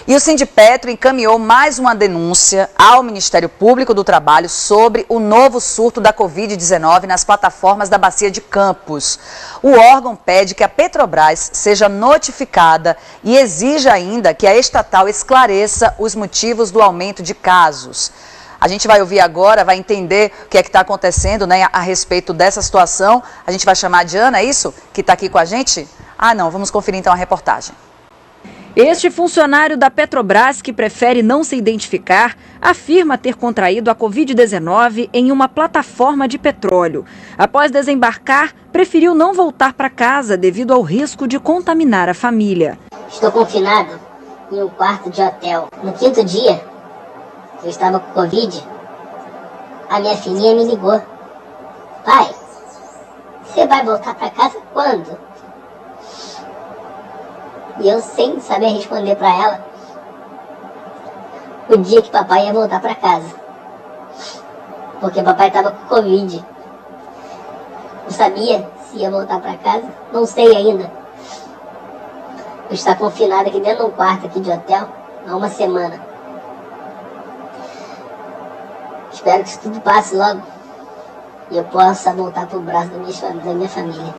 E o Sindipetro encaminhou mais uma denúncia ao Ministério Público do Trabalho sobre o novo surto da Covid-19 nas plataformas da Bacia de Campos. O órgão pede que a Petrobras seja notificada e exige ainda que a estatal esclareça os motivos do aumento de casos. A gente vai ouvir agora, vai entender o que é que está acontecendo, né, a respeito dessa situação. A gente vai chamar a Diana, é isso? Que está aqui com a gente? Ah, não, vamos conferir então a reportagem. Este funcionário da Petrobras, que prefere não se identificar, afirma ter contraído a Covid-19 em uma plataforma de petróleo. Após desembarcar, preferiu não voltar para casa devido ao risco de contaminar a família. Estou confinado em um quarto de hotel. No 5º dia, eu estava com Covid, a minha filhinha me ligou. Pai, você vai voltar para casa quando? E eu, sem saber responder para ela, o dia que papai ia voltar para casa. Porque papai estava com Covid. Não sabia se ia voltar para casa, não sei ainda. Eu estou confinado aqui dentro de um quarto aqui de hotel há uma semana. Espero que isso tudo passe logo e eu possa voltar para o braço da minha família.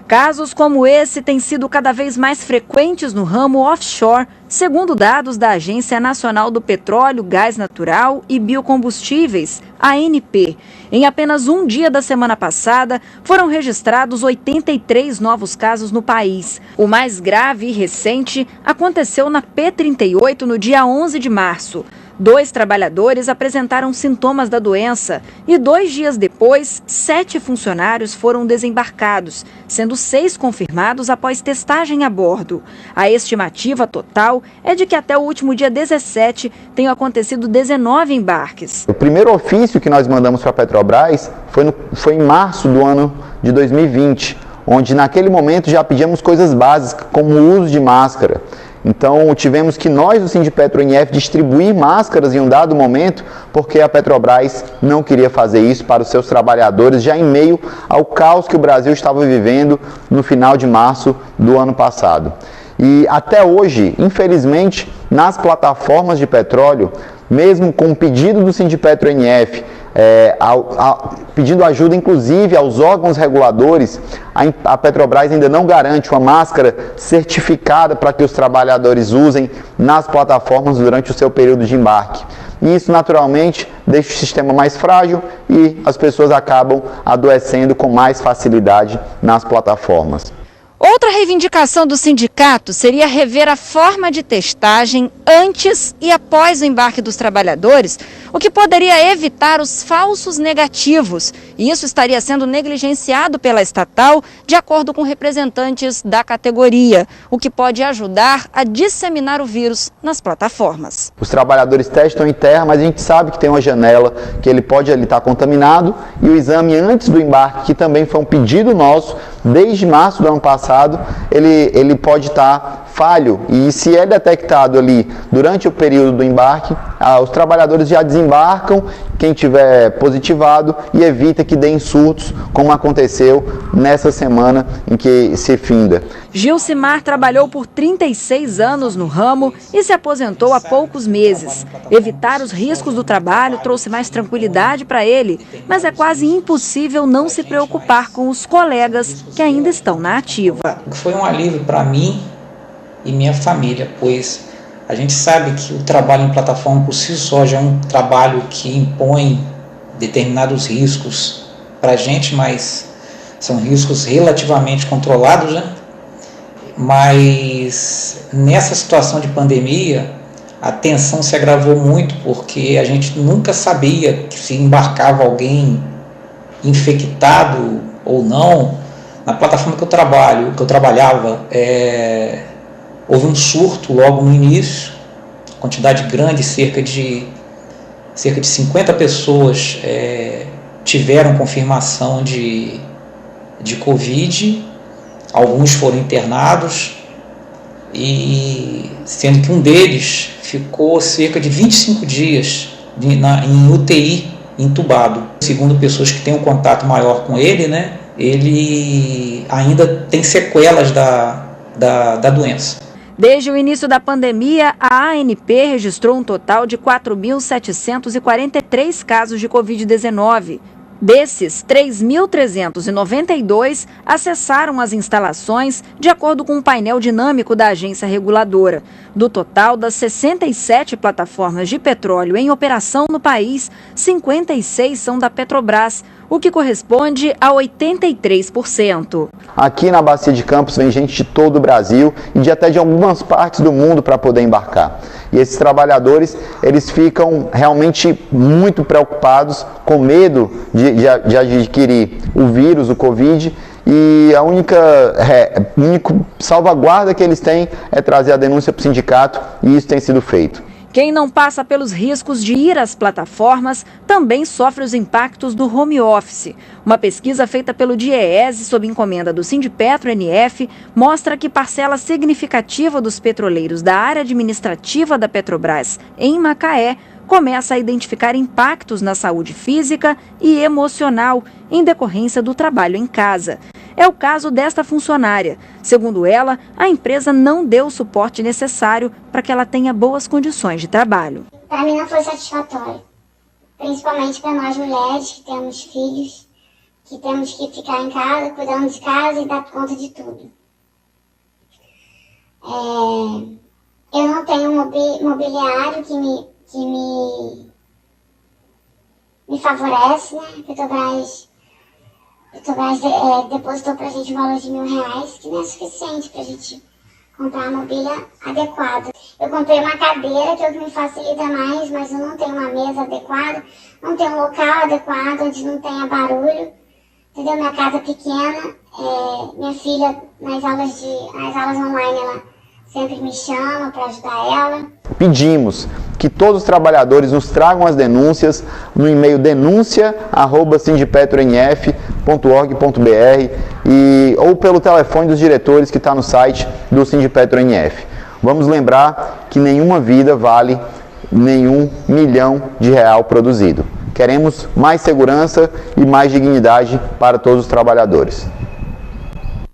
Casos como esse têm sido cada vez mais frequentes no ramo offshore, segundo dados da Agência Nacional do Petróleo, Gás Natural e Biocombustíveis, ANP. Em apenas um dia da semana passada, foram registrados 83 novos casos no país. O mais grave e recente aconteceu na P-38 no dia 11 de março. 2 trabalhadores apresentaram sintomas da doença e 2 dias depois, 7 funcionários foram desembarcados, sendo 6 confirmados após testagem a bordo. A estimativa total é de que até o último dia 17 tenham acontecido 19 embarques. O primeiro ofício que nós mandamos para a Petrobras foi em março do ano de 2020, onde naquele momento já pedíamos coisas básicas, como o uso de máscara. Então, tivemos que nós, do Sindipetro-NF, distribuir máscaras em um dado momento, porque a Petrobras não queria fazer isso para os seus trabalhadores, já em meio ao caos que o Brasil estava vivendo no final de março do ano passado. E até hoje, infelizmente, nas plataformas de petróleo, mesmo com o pedido do Sindipetro-NF, pedindo ajuda inclusive aos órgãos reguladores, a Petrobras ainda não garante uma máscara certificada para que os trabalhadores usem nas plataformas durante o seu período de embarque. E isso naturalmente deixa o sistema mais frágil e as pessoas acabam adoecendo com mais facilidade nas plataformas. Outra reivindicação do sindicato seria rever a forma de testagem antes e após o embarque dos trabalhadores, o que poderia evitar os falsos negativos. E isso estaria sendo negligenciado pela estatal, de acordo com representantes da categoria, o que pode ajudar a disseminar o vírus nas plataformas. Os trabalhadores testam em terra, mas a gente sabe que tem uma janela que ele pode ali estar contaminado, e o exame antes do embarque, que também foi um pedido nosso desde março do ano passado, ele pode estar falho, e se é detectado ali durante o período do embarque, os trabalhadores já desembarcam, quem tiver positivado, e evita que deem surtos, como aconteceu nessa semana em que se finda. Gilcimar trabalhou por 36 anos no ramo e se aposentou há poucos meses. Evitar os riscos do trabalho trouxe mais tranquilidade para ele, mas é quase impossível não se preocupar com os colegas que ainda estão na ativa. Foi um alívio para mim e minha família, pois a gente sabe que o trabalho em plataforma por si só já é um trabalho que impõe determinados riscos para a gente, mas são riscos relativamente controlados, né? Mas nessa situação de pandemia, a tensão se agravou muito, porque a gente nunca sabia se embarcava alguém infectado ou não. Na plataforma que eu trabalhava, houve um surto logo no início, quantidade grande, cerca de 50 pessoas tiveram confirmação de Covid, alguns foram internados, e sendo que um deles ficou cerca de 25 dias em UTI, entubado. Segundo pessoas que têm um contato maior com ele, né, ele ainda tem sequelas da doença. Desde o início da pandemia, a ANP registrou um total de 4.743 casos de Covid-19. Desses, 3.392 acessaram as instalações, de acordo com o painel dinâmico da agência reguladora. Do total das 67 plataformas de petróleo em operação no país, 56 são da Petrobras, o que corresponde a 83%. Aqui na Bacia de Campos vem gente de todo o Brasil e até de algumas partes do mundo para poder embarcar. E esses trabalhadores, eles ficam realmente muito preocupados, com medo de adquirir o vírus, o Covid, e a única salvaguarda que eles têm é trazer a denúncia para o sindicato, e isso tem sido feito. Quem não passa pelos riscos de ir às plataformas também sofre os impactos do home office. Uma pesquisa feita pelo DIEESE sob encomenda do Sindipetro-NF mostra que parcela significativa dos petroleiros da área administrativa da Petrobras em Macaé começa a identificar impactos na saúde física e emocional em decorrência do trabalho em casa. É o caso desta funcionária. Segundo ela, a empresa não deu o suporte necessário para que ela tenha boas condições de trabalho. Para mim não foi satisfatório, principalmente para nós mulheres que temos filhos, que temos que ficar em casa, cuidando de casa e dar conta de tudo. Eu não tenho mobiliário que me favorece, né? Petrobras depositou pra gente um valor de R$1.000, que não é suficiente pra gente comprar uma mobília adequada. Eu comprei uma cadeira, que é o que me facilita mais, mas eu não tenho uma mesa adequada, não tenho um local adequado, onde não tenha barulho, entendeu? Minha casa é pequena, minha filha, nas aulas online, ela sempre me chama para ajudar ela. Pedimos que todos os trabalhadores nos tragam as denúncias no e-mail denuncia@sindipetro-nf.org.br ou pelo telefone dos diretores que está no site do Sindipetro-NF. Vamos lembrar que nenhuma vida vale nenhum milhão de real produzido. Queremos mais segurança e mais dignidade para todos os trabalhadores. O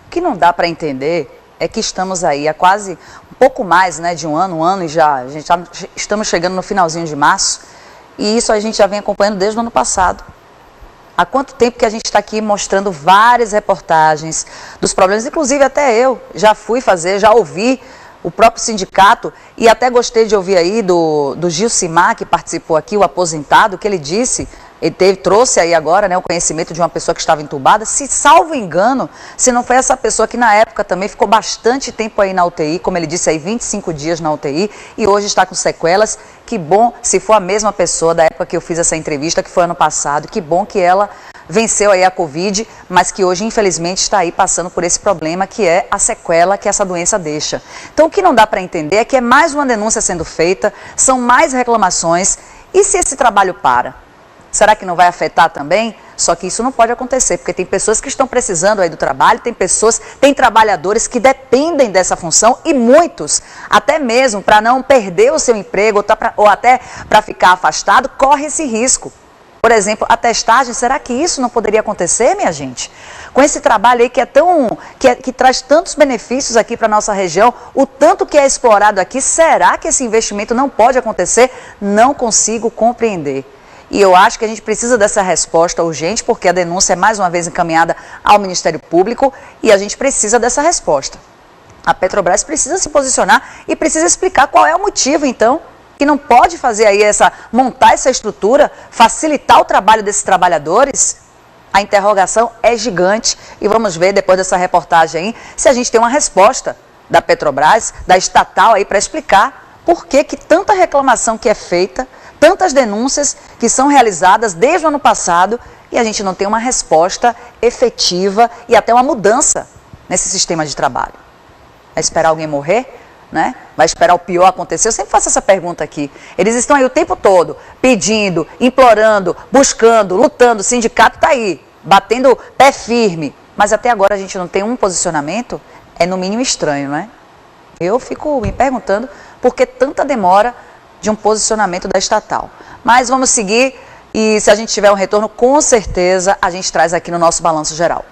que não dá para entender é que estamos aí há quase um pouco mais, né, de um ano e estamos chegando no finalzinho de março, e isso a gente já vem acompanhando desde o ano passado. Há quanto tempo que a gente está aqui mostrando várias reportagens dos problemas, inclusive até eu já ouvi o próprio sindicato, e até gostei de ouvir aí do Gilcimar, que participou aqui, o aposentado, que ele disse, trouxe aí agora, né, o conhecimento de uma pessoa que estava entubada. Se salvo engano, se não foi essa pessoa que na época também ficou bastante tempo aí na UTI, como ele disse aí, 25 dias na UTI, e hoje está com sequelas. Que bom se for a mesma pessoa da época que eu fiz essa entrevista, que foi ano passado, que bom que ela venceu aí a Covid, mas que hoje infelizmente está aí passando por esse problema, que é a sequela que essa doença deixa. Então o que não dá para entender é que é mais uma denúncia sendo feita, são mais reclamações, e se esse trabalho para? Será que não vai afetar também? Só que isso não pode acontecer, porque tem pessoas que estão precisando aí do trabalho, tem trabalhadores que dependem dessa função, e muitos, até mesmo para não perder o seu emprego ou até para ficar afastado, corre esse risco. Por exemplo, a testagem, será que isso não poderia acontecer, minha gente? Com esse trabalho aí que traz tantos benefícios aqui para a nossa região, o tanto que é explorado aqui, será que esse investimento não pode acontecer? Não consigo compreender. E eu acho que a gente precisa dessa resposta urgente, porque a denúncia é mais uma vez encaminhada ao Ministério Público e a gente precisa dessa resposta. A Petrobras precisa se posicionar e precisa explicar qual é o motivo, então, que não pode fazer aí montar essa estrutura, facilitar o trabalho desses trabalhadores. A interrogação é gigante e vamos ver depois dessa reportagem aí se a gente tem uma resposta da Petrobras, da estatal aí, para explicar por que tanta reclamação que é feita, tantas denúncias que são realizadas desde o ano passado e a gente não tem uma resposta efetiva e até uma mudança nesse sistema de trabalho. Vai esperar alguém morrer? Né? Vai esperar o pior acontecer? Eu sempre faço essa pergunta aqui. Eles estão aí o tempo todo pedindo, implorando, buscando, lutando. O sindicato está aí, batendo pé firme. Mas até agora a gente não tem um posicionamento. É no mínimo estranho, não é? Eu fico me perguntando por que tanta demora de um posicionamento da estatal. Mas vamos seguir e se a gente tiver um retorno, com certeza a gente traz aqui no nosso Balanço Geral.